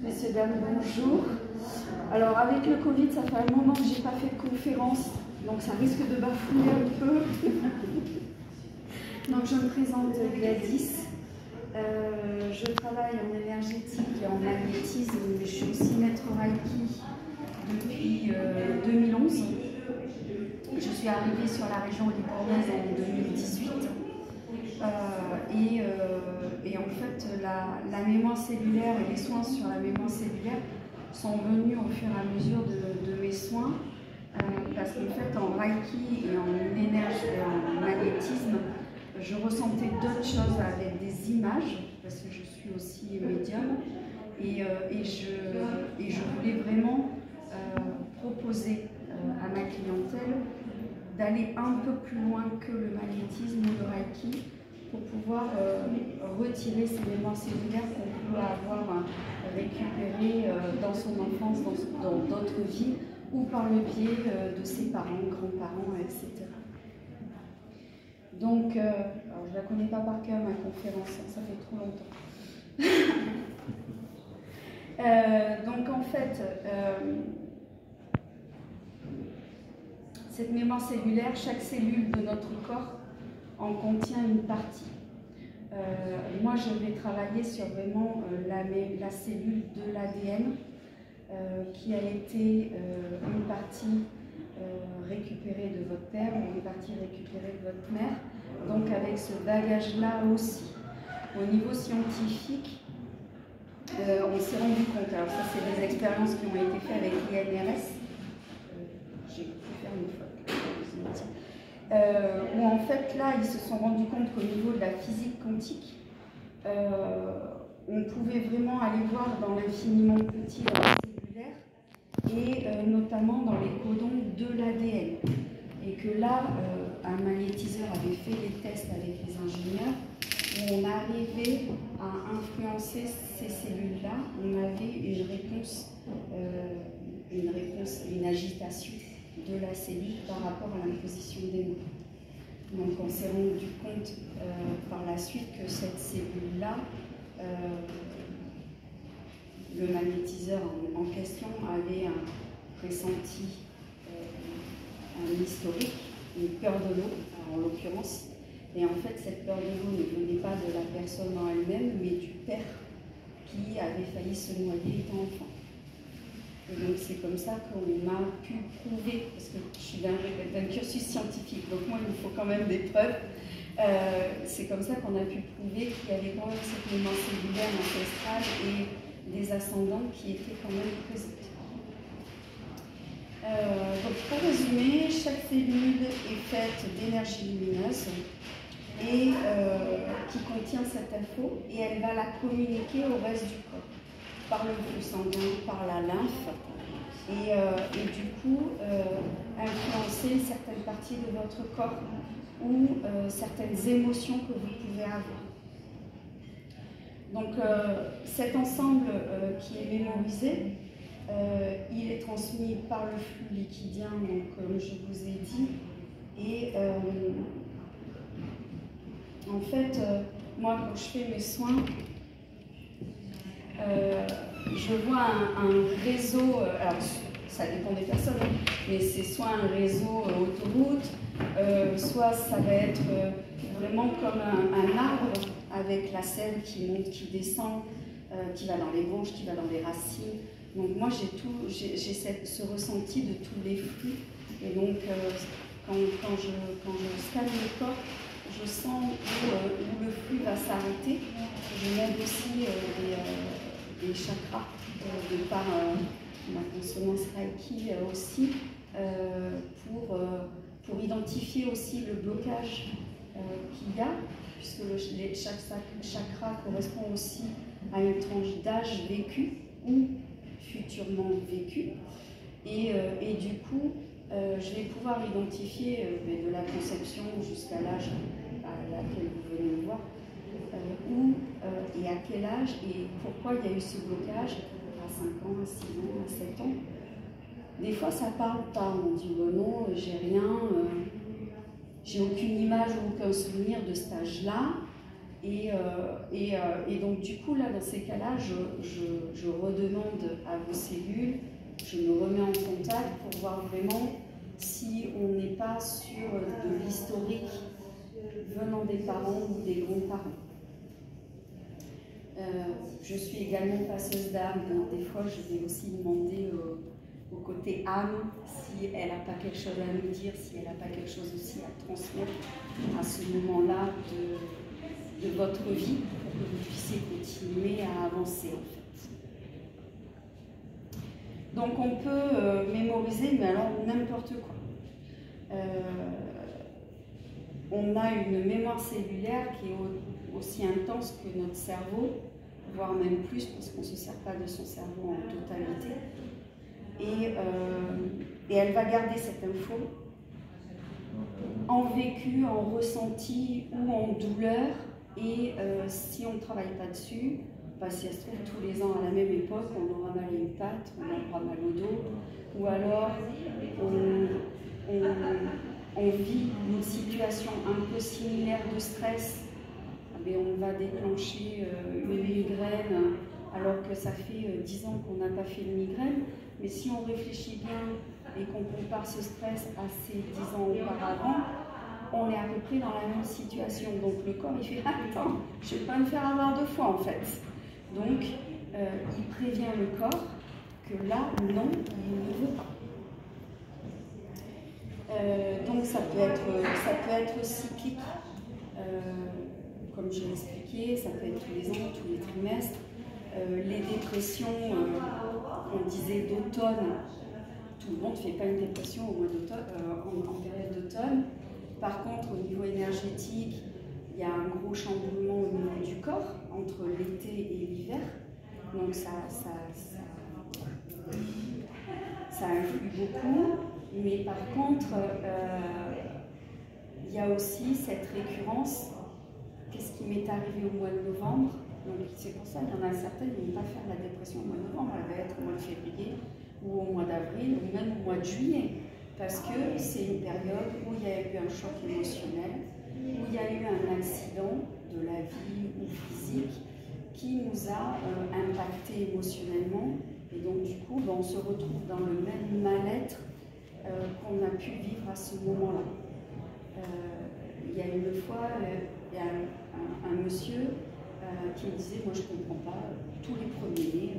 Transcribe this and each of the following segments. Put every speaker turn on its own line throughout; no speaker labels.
Messieurs, dames, bonjour. Alors avec le Covid, ça fait un moment que je n'ai pas fait de conférence, donc ça risque de bafouiller un peu. Donc je me présente Gladys. Je travaille en énergétique et en magnétisme, mais je suis aussi maître Reiki depuis 2011. Je suis arrivée sur la région libournaise en 2018. Et en fait, la mémoire cellulaire et les soins sur la mémoire cellulaire sont venus au fur et à mesure de mes soins, parce qu'en fait, en Reiki et en énergie et en magnétisme, je ressentais d'autres choses avec des images, parce que je suis aussi médium, et je voulais vraiment proposer à ma clientèle d'aller un peu plus loin que le magnétisme ou le Reiki, pour pouvoir retirer ces mémoires cellulaires qu'on peut avoir récupérées dans son enfance, dans d'autres vies, ou par le biais de ses parents, grands-parents, etc. Donc, alors je ne la connais pas par cœur, ma conférence, ça fait trop longtemps. Donc en fait, cette mémoire cellulaire, chaque cellule de notre corps en contient une partie. Moi, je vais travailler sur vraiment la cellule de l'ADN qui a été une partie récupérée de votre père ou une partie récupérée de votre mère. Donc avec ce bagage-là aussi. Au niveau scientifique, on s'est rendu compte, alors ça c'est des expériences qui ont été faites avec l'INRS, j'ai pu faire une fois. Où en fait là ils se sont rendus compte qu'au niveau de la physique quantique, on pouvait vraiment aller voir dans l'infiniment petit dans le cellulaire et notamment dans les codons de l'ADN. Et que là, un magnétiseur avait fait des tests avec les ingénieurs où on arrivait à influencer ces cellules-là, on avait une agitation de la cellule par rapport à l'imposition des mots. Donc on s'est rendu compte par la suite que cette cellule-là, le magnétiseur en question avait un pressenti, un historique, une peur de l'eau en l'occurrence. Et en fait cette peur de l'eau ne venait pas de la personne en elle-même, mais du père qui avait failli se noyer étant enfant. Et donc c'est comme ça qu'on a pu prouver, parce que je suis d'un cursus scientifique, donc moi il me faut quand même des preuves, c'est comme ça qu'on a pu prouver qu'il y avait quand même cette mémoire cellulaire ancestrale et des ascendants qui étaient quand même présentes. Donc pour résumer, chaque cellule est faite d'énergie lumineuse et qui contient cette info, et elle va la communiquer au reste du corps, par le flux sanguin, par la lymphe, et du coup influencer certaines parties de votre corps ou certaines émotions que vous pouvez avoir. Donc cet ensemble qui est mémorisé, il est transmis par le flux liquidien, donc, comme je vous ai dit, et en fait, moi quand je fais mes soins, je vois un réseau, alors ça dépend des personnes, mais c'est soit un réseau autoroute, soit ça va être vraiment comme un arbre avec la sève qui monte, qui descend, qui va dans les branches, qui va dans les racines. Donc moi j'ai ce ressenti de tous les flux, et donc quand je scanne le corps, je sens où le flux va s'arrêter. Je mets aussi des chakras de par ma consonance Reiki aussi, pour identifier aussi le blocage qu'il y a, puisque chaque chakra correspond aussi à une tranche d'âge vécu ou futurement vécu, et du coup je vais pouvoir identifier de la conception jusqu'à l'âge à laquelle vous venez me voir, où et à quel âge et pourquoi il y a eu ce blocage à 5 ans, à 6 ans, à 7 ans. Des fois ça parle pas, on dit bon non, j'ai rien, j'ai aucune image ou aucun souvenir de cet âge-là. Et donc du coup, là, dans ces cas-là, je redemande à vos cellules, je me remets en contact pour voir vraiment si on n'est pas sur de l'historique venant des parents ou des grands-parents. Je suis également passeuse d'âme, donc des fois je vais aussi demander au côté âme si elle n'a pas quelque chose à nous dire, si elle n'a pas quelque chose aussi à transmettre à ce moment-là de votre vie pour que vous puissiez continuer à avancer en fait. Donc on peut mémoriser, mais alors n'importe quoi. On a une mémoire cellulaire qui est aussi intense que notre cerveau, voire même plus, parce qu'on ne se sert pas de son cerveau en totalité. Et elle va garder cette info en vécu, en ressenti ou en douleur. Et si on ne travaille pas dessus, bah, si elle se trouve tous les ans à la même époque, on aura mal à une patte, on aura mal au dos, ou alors on vit une situation un peu similaire de stress, mais on va déclencher une migraine alors que ça fait 10 ans qu'on n'a pas fait une migraine. Mais si on réfléchit bien et qu'on compare ce stress à ces 10 ans auparavant, on est à peu près dans la même situation. Donc le corps il fait « Attends, je ne vais pas me faire avoir deux fois en fait ». Donc il prévient le corps que là, non, il ne veut pas. Donc ça peut être cyclique, comme je l'ai expliqué, ça peut être tous les ans, tous les trimestres. Les dépressions, on disait d'automne, tout le monde ne fait pas une dépression au mois d'automne, en période d'automne. Par contre, au niveau énergétique, il y a un gros chamboulement au niveau du corps entre l'été et l'hiver. Donc ça influe beaucoup. Mais par contre, il y a aussi cette récurrence. Qu'est-ce qui m'est arrivé au mois de novembre? Donc c'est pour ça qu'il y en a certaines qui ne vont pas faire la dépression au mois de novembre, elle va être au mois de février ou au mois d'avril ou même au mois de juillet. Parce que c'est une période où il y a eu un choc émotionnel, où il y a eu un accident de la vie ou physique qui nous a impacté émotionnellement. Et donc du coup, on se retrouve dans le même mal-être qu'on a pu vivre à ce moment-là. Il y a une fois, il y a un monsieur qui me disait, moi je ne comprends pas, tous les premiers mai,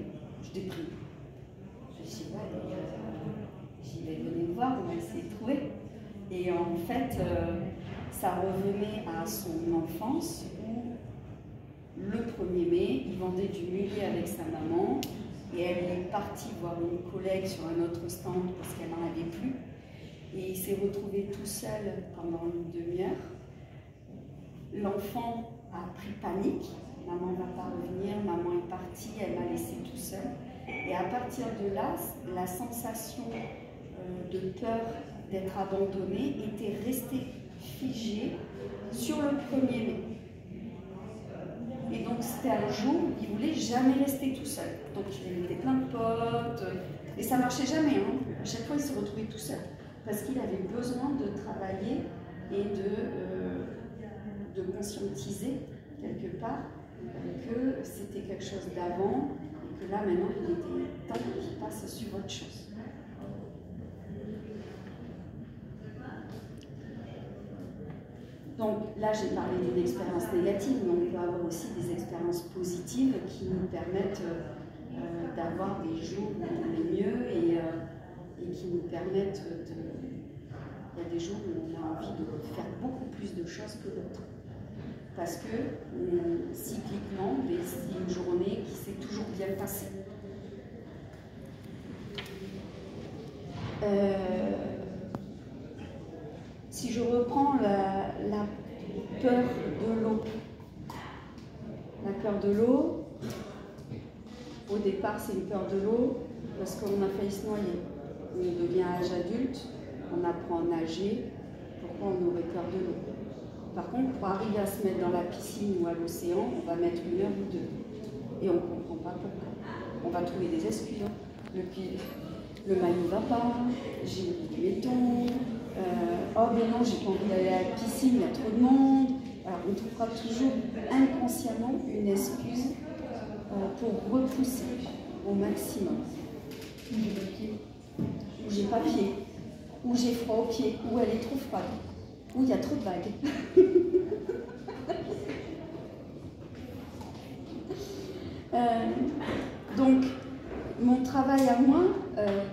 je déprime. Je dis, ouais, j'y vais venir me voir, on va essayer de trouver. Et en fait, ça revenait à son enfance où le 1er mai, il vendait du muguet avec sa maman et elle est partie voir une collègue sur un autre stand parce qu'elle n'en avait plus. Et il s'est retrouvé tout seul pendant une demi-heure. L'enfant a pris panique. Maman ne va pas revenir, maman est partie, elle m'a laissé tout seul. Et à partir de là, la sensation de peur d'être abandonné était restée figée sur le 1er mai. Et donc c'était un jour où il ne voulait jamais rester tout seul. Donc il mettait plein de potes, et ça ne marchait jamais. Hein. À chaque fois il se retrouvait tout seul. Parce qu'il avait besoin de travailler et de conscientiser quelque part que c'était quelque chose d'avant et que là maintenant il était temps qu'il passe sur autre chose. Donc là j'ai parlé d'une expérience négative, mais on peut avoir aussi des expériences positives qui nous permettent d'avoir des jours où on est mieux et qui nous permettent de... Il y a des jours où on a envie de faire beaucoup plus de choses que d'autres. Parce que cycliquement, c'est une journée qui s'est toujours bien passée. Si je reprends la peur de l'eau, la peur de l'eau, au départ c'est une peur de l'eau parce qu'on a failli se noyer. On devient à l'âge adulte, on apprend à nager, pourquoi on aurait peur de l'eau? Par contre, pour arriver à se mettre dans la piscine ou à l'océan, on va mettre 1 heure ou 2. Et on ne comprend pas pourquoi. On va trouver des excuses. Le maillot ne va pas, j'ai oublié mes tons, oh ben non, j'ai pas envie d'aller à la piscine, il y a trop de monde, Alors, on trouvera toujours inconsciemment une excuse pour repousser au maximum. Ou j'ai pas pied, ou j'ai froid aux pieds, ou elle est trop froide, ou il y a trop de vagues. Donc, mon travail à moi,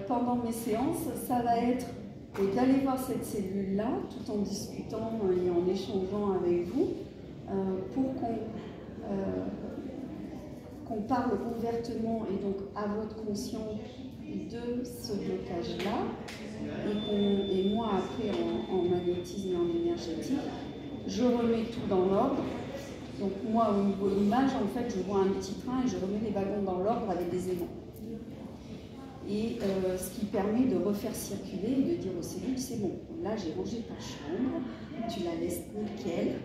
pendant mes séances, ça va être d'aller voir cette cellule-là, tout en discutant et en échangeant avec vous, pour qu'on parle ouvertement et donc à votre conscience de ce blocage-là, et moi après en magnétisme et en énergétique, je remets tout dans l'ordre. Donc moi au niveau de l'image, en fait, je vois un petit train et je remets les wagons dans l'ordre avec des aimants. Et ce qui permet de refaire circuler et de dire aux cellules, c'est bon, là j'ai rangé ta chambre, tu la laisses nickel,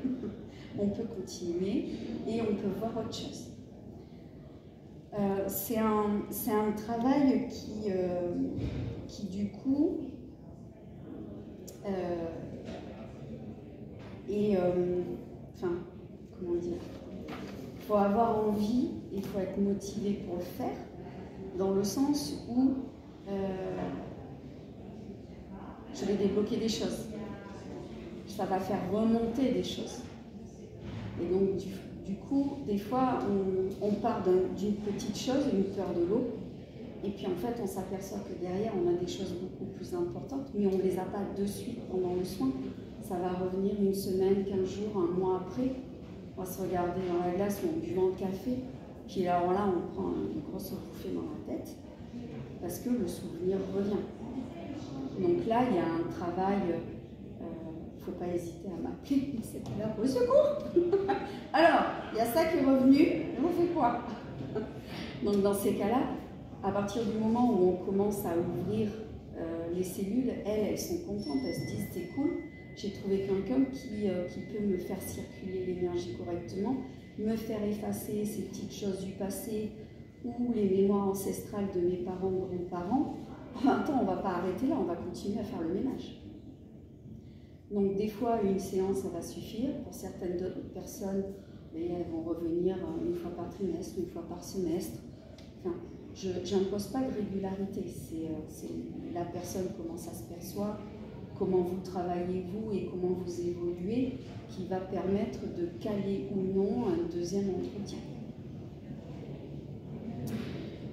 on peut continuer et on peut voir autre chose. C'est un travail qui du coup enfin, comment dire, il faut avoir envie, il faut être motivé pour le faire, dans le sens où je vais débloquer des choses, ça va faire remonter des choses. Et donc du coup, des fois, on part d'une petite chose, une peur de l'eau, et puis en fait, on s'aperçoit que derrière, on a des choses beaucoup plus importantes, mais on ne les a pas de suite pendant le soin. Ça va revenir une semaine, 15 jours, un mois après. On va se regarder dans la glace ou en buvant le café, puis alors là, on prend une grosse bouffée dans la tête, parce que le souvenir revient. Donc là, il y a un travail, il ne faut pas hésiter à m'appeler, c'est là, au secours. Alors, il y a ça qui est revenu, on fait quoi? Donc dans ces cas-là, à partir du moment où on commence à ouvrir les cellules, elles sont contentes, elles se disent c'est cool, j'ai trouvé quelqu'un qui peut me faire circuler l'énergie correctement, me faire effacer ces petites choses du passé ou les mémoires ancestrales de mes parents ou grands-parents. En même temps, on ne va pas arrêter là, on va continuer à faire le ménage. Donc des fois, une séance, ça va suffire. Pour certaines personnes, elles vont revenir une fois par trimestre, une fois par semestre. Enfin, je n'impose pas de régularité. C'est la personne, comment ça se perçoit, comment vous travaillez vous et comment vous évoluez, qui va permettre de caler ou non un deuxième entretien.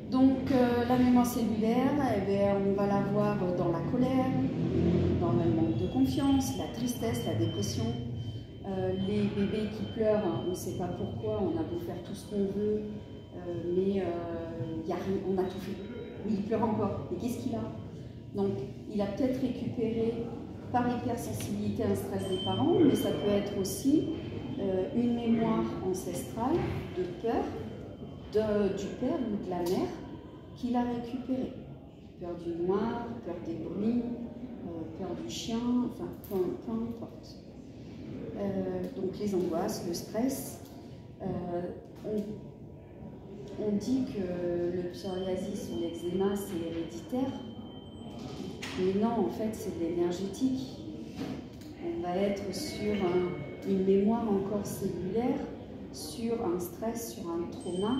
Donc la mémoire cellulaire, eh bien, on va la voir dans la colère, dans le manque de confiance, la tristesse, la dépression, les bébés qui pleurent, on ne sait pas pourquoi, on a beau faire tout ce qu'on veut, mais on a tout fait. Il pleure encore, et qu'est-ce qu'il a? Donc il a peut-être récupéré par hypersensibilité un stress des parents, mais ça peut être aussi une mémoire ancestrale de peur, du père ou de la mère qu'il a récupéré. Peur du noir, peur des bruits, peur du chien, enfin peu importe. Donc les angoisses, le stress. On dit que le psoriasis ou l'eczéma c'est héréditaire, mais non, en fait c'est de l'énergétique. On va être sur une mémoire encore cellulaire, sur un stress, sur un trauma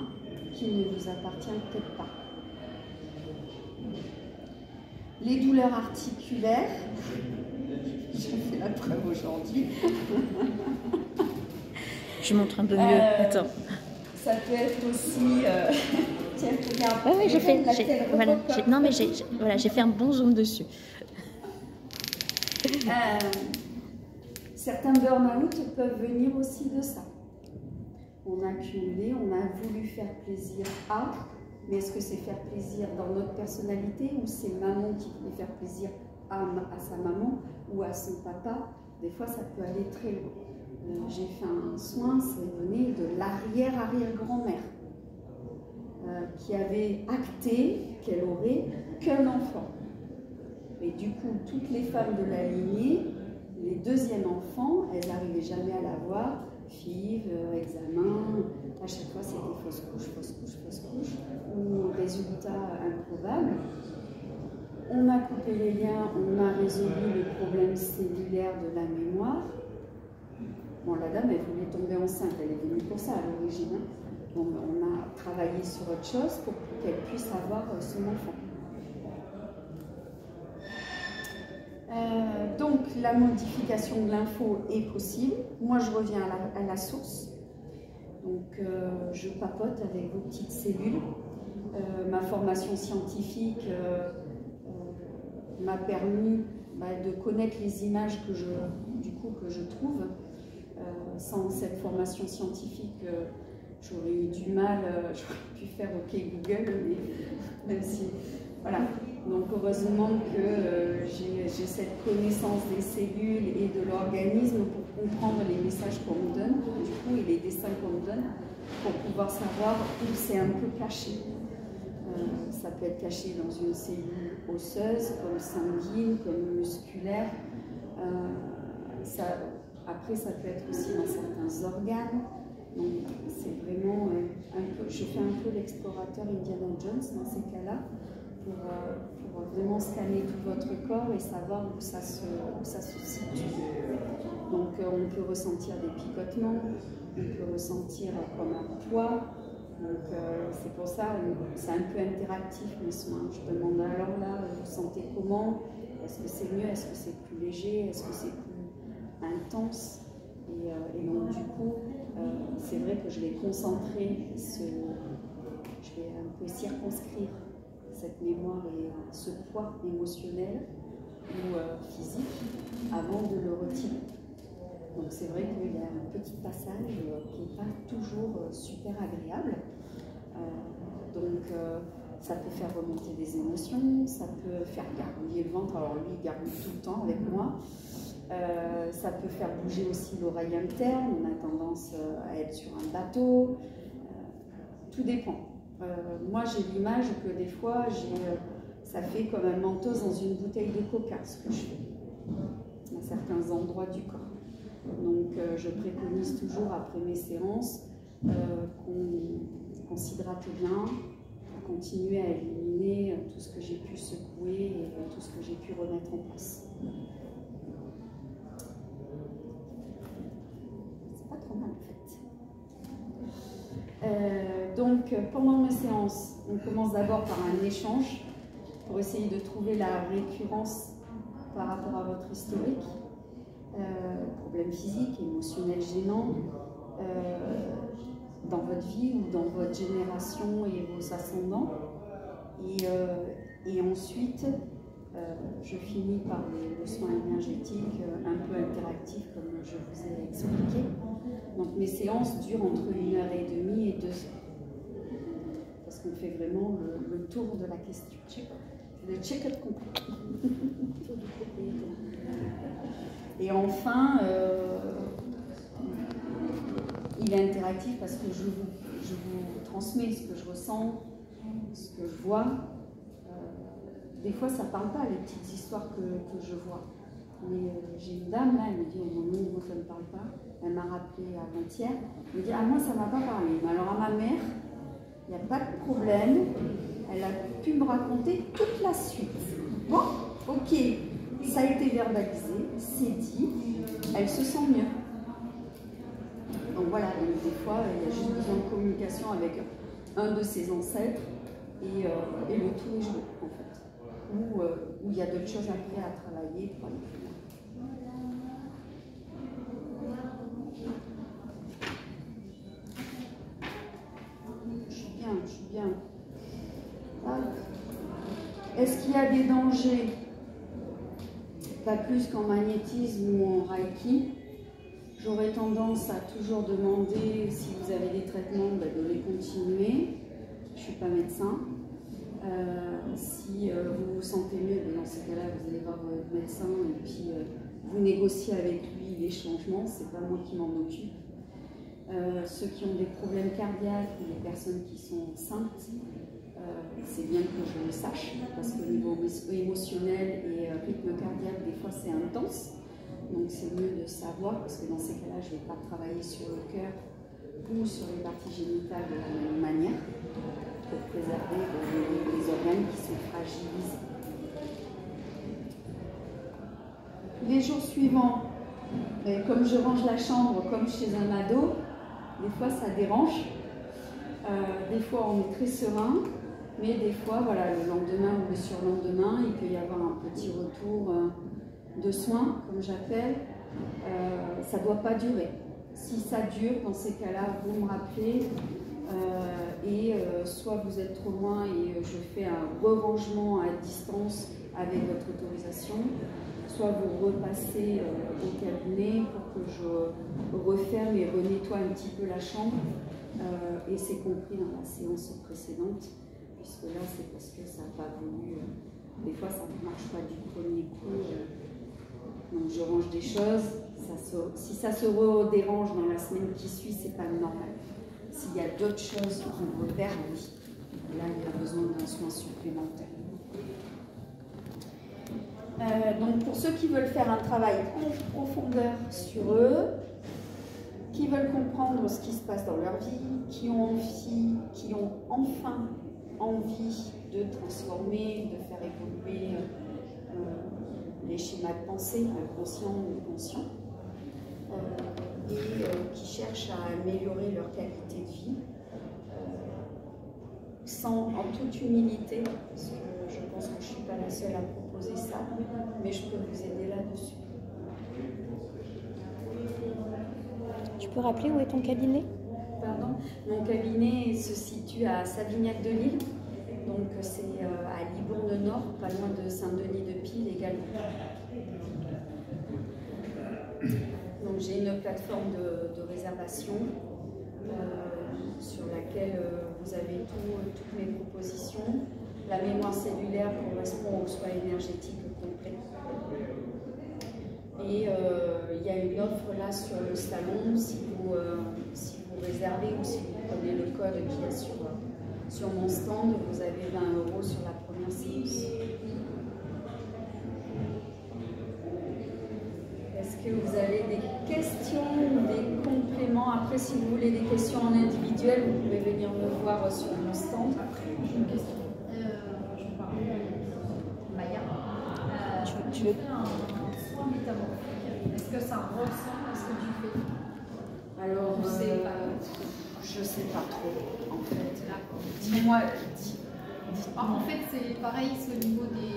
qui ne vous appartient peut-être pas. Les douleurs articulaires, j'ai fait la preuve aujourd'hui.
Je montre un peu mieux. Attends.
Ça peut être aussi. Tiens, regarde.
Oui, j'ai fait. Voilà, non, mais j'ai fait un bon zoom dessus.
Certains burn-out peuvent venir aussi de ça. On a cumulé, on a voulu faire plaisir à, mais est-ce que c'est faire plaisir dans notre personnalité ou c'est maman qui voulait faire plaisir à sa maman ou à son papa? Des fois, ça peut aller très loin. J'ai fait un soin, ça venait de l'arrière-arrière-grand-mère qui avait acté qu'elle aurait qu'un enfant. Et du coup, toutes les femmes de la lignée, les deuxièmes enfants, elles n'arrivaient jamais à l'avoir. FIV, examen, à chaque fois c'était fausse couche, ou résultat improbable. On a coupé les liens, on a résolu le problème cellulaire de la mémoire. Bon, la dame, elle voulait tomber enceinte, elle est venue pour ça à l'origine. Hein. Bon, on a travaillé sur autre chose pour qu'elle puisse avoir son enfant. Donc, la modification de l'info est possible. Moi, je reviens à la source. Donc, je papote avec vos petites cellules. Ma formation scientifique m'a permis de connaître les images que je trouve. Sans cette formation scientifique, j'aurais eu du mal, j'aurais pu faire OK Google, mais même si, voilà. Donc heureusement que j'ai cette connaissance des cellules et de l'organisme pour comprendre les messages qu'on me donne, du coup, et les dessins qu'on me donne, pour pouvoir savoir où c'est un peu caché. Ça peut être caché dans une cellule osseuse, comme sanguine, comme musculaire. Après, ça peut être aussi dans certains organes. Donc, c'est vraiment je fais un peu l'explorateur Indiana Jones dans ces cas-là, pour vraiment scanner tout votre corps et savoir où ça se situe. Donc, on peut ressentir des picotements, on peut ressentir comme un poids. Donc, c'est pour ça, c'est un peu interactif mes soins. Je demande alors là, vous sentez comment? Est-ce que c'est mieux? Est-ce que c'est plus léger? Est-ce que c'est plus intense? Et donc, du coup, c'est vrai que je vais concentrer, je vais un peu circonscrire cette mémoire et ce poids émotionnel ou physique avant de le retirer. Donc c'est vrai qu'il y a un petit passage qui n'est pas toujours super agréable. Ça peut faire remonter des émotions, ça peut faire gargouiller le ventre. Alors lui, il gargouille tout le temps avec moi. Ça peut faire bouger aussi l'oreille interne. On a tendance à être sur un bateau. Tout dépend. Moi, j'ai l'image que des fois, ça fait comme un mentos dans une bouteille de coca, ce que je fais, à certains endroits du corps. Donc, je préconise toujours, après mes séances, qu'on s'hydrate bien, qu'on continue à éliminer tout ce que j'ai pu secouer et tout ce que j'ai pu remettre en place. C'est pas trop mal, en fait. Donc, pendant mes séances, on commence d'abord par un échange pour essayer de trouver la récurrence par rapport à votre historique, problèmes physiques, émotionnels gênants, dans votre vie ou dans votre génération et vos ascendants. Et ensuite, je finis par le soin énergétique un peu interactif, comme je vous ai expliqué. Donc mes séances durent entre 1h30 et 2 heures. Parce qu'on fait vraiment le tour de la question. Le check-up complet. Et enfin, il est interactif parce que je vous transmets ce que je ressens, ce que je vois. Des fois, ça ne parle pas, les petites histoires que je vois. Mais j'ai une dame, là, elle me dit, oh non, moi ça ne me parle pas. Elle m'a rappelé avant-hier. Elle me dit, ah, moi ça ne m'a pas parlé. Mais alors à ma mère, il n'y a pas de problème. Elle a pu me raconter toute la suite. Bon, ok, ça a été verbalisé, c'est dit, elle se sent mieux. Donc voilà, des fois, il y a juste besoin de communication avec un de ses ancêtres et le tout est joué, en fait. Où il y a d'autres choses après à travailler pour aller plus loin. Je suis bien. Est-ce qu'il y a des dangers? Pas plus qu'en magnétisme ou en reiki. J'aurais tendance à toujours demander, si vous avez des traitements, de les continuer. Je ne suis pas médecin. Si vous vous sentez mieux, dans ces cas-là, vous allez voir votre médecin et puis vous négociez avec lui les changements. Ce n'est pas moi qui m'en occupe. Ceux qui ont des problèmes cardiaques ou les personnes qui sont enceintes, c'est bien que je le sache, parce qu'au niveau émotionnel et rythme cardiaque, des fois c'est intense. Donc c'est mieux de savoir, parce que dans ces cas-là, je ne vais pas travailler sur le cœur ou sur les parties génitales de la même manière, pour préserver les organes qui sont fragilisés. Les jours suivants, Et comme je range la chambre comme chez un ado, des fois ça dérange. Des fois on est très serein, mais des fois, voilà, le lendemain ou le surlendemain, il peut y avoir un petit retour de soins, comme j'appelle. Ça ne doit pas durer. Si ça dure, dans ces cas-là, vous me rappelez, soit vous êtes trop loin et je fais un re-rangement à distance avec votre autorisation, soit vous repassez au cabinet pour que je referme et renettoie un petit peu la chambre. Et c'est compris dans la séance précédente, puisque là c'est parce que ça n'a pas voulu. Des fois ça ne marche pas du premier coup. Donc je range des choses. Si ça se dérange dans la semaine qui suit, c'est pas normal. S'il y a d'autres choses qu'on repère, oui. Là il y a besoin d'un soin supplémentaire. Donc pour ceux qui veulent faire un travail en profondeur sur eux, qui veulent comprendre ce qui se passe dans leur vie, qui ont enfin envie de transformer, de faire évoluer les schémas de pensée, inconscients ou conscients, qui cherchent à améliorer leur qualité de vie, en toute humilité, parce que je pense que je ne suis pas la seule à proposer ça, mais je peux vous aider là-dessus.
Tu peux rappeler où est ton cabinet?
Pardon. Mon cabinet se situe à Savignac-de-Lille, donc c'est à Libourne-Nord, pas loin de Saint-Denis-de-Pile également. Donc j'ai une plateforme de réservation sur laquelle vous avez toutes mes propositions. La mémoire cellulaire correspond au soin énergétique complet. Et il y a une offre là sur le salon, si vous réservez ou si vous prenez le code qu'il y a sur mon stand, vous avez 20 € sur la première séance. Est-ce que vous avez des questions ou des compléments? Après, si vous voulez des questions en individuel, vous pouvez venir me voir sur mon stand.
J'ai une question. Je parle de Maya.
Tu veux
un soin métamorphique. Est-ce que ça ressemble à ce que tu fais?
Alors, je sais pas trop, en fait. Dis-moi.
En fait, c'est pareil, c'est au niveau des